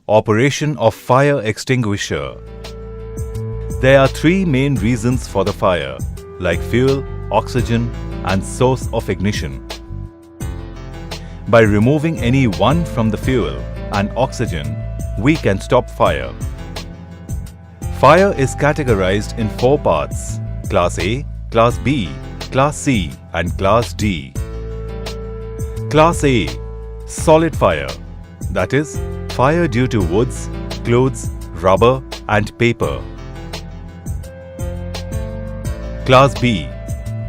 Operation of fire extinguisher. There are three main reasons for the fire, like fuel, oxygen, and source of ignition. By removing any one from the fuel and oxygen, we can stop fire. Fire is categorized in four parts: Class A, Class B, Class C, and Class D. Class A, solid fire, that is, fire due to woods, clothes, rubber, and paper. Class B,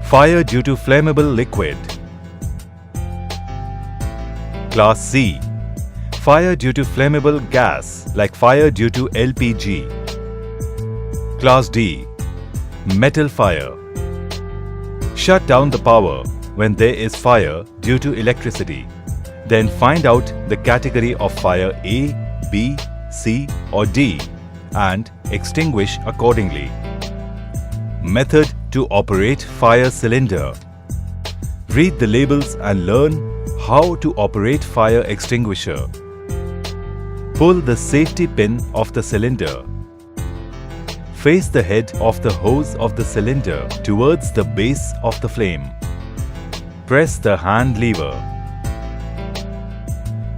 fire due to flammable liquid. Class C, fire due to flammable gas like fire due to LPG. Class D, metal fire. Shut down the power when there is fire due to electricity. Then find out the category of fire A, B, C or D and extinguish accordingly. Method to operate fire cylinder. Read the labels and learn how to operate fire extinguisher. Pull the safety pin of the cylinder. Face the head of the hose of the cylinder towards the base of the flame. Press the hand lever.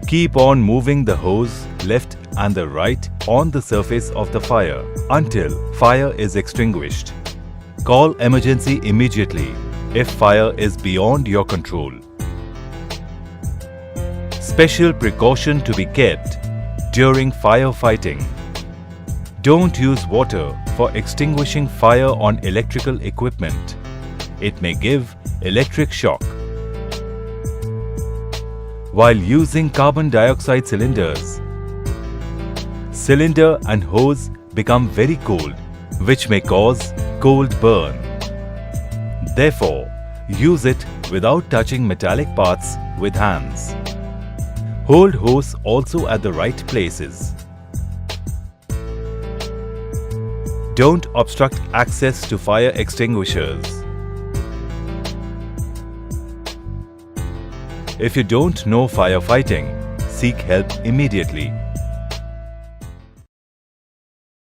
Keep on moving the hose left and the right on the surface of the fire until fire is extinguished. Call emergency immediately if fire is beyond your control. Special precaution to be kept during firefighting. Don't use water for extinguishing fire on electrical equipment. It may give electric shock. While using carbon dioxide cylinders, cylinder and hose become very cold, which may cause cold burn. Therefore, use it without touching metallic parts with hands. Hold hose also at the right places. Don't obstruct access to fire extinguishers. If you don't know firefighting, seek help immediately.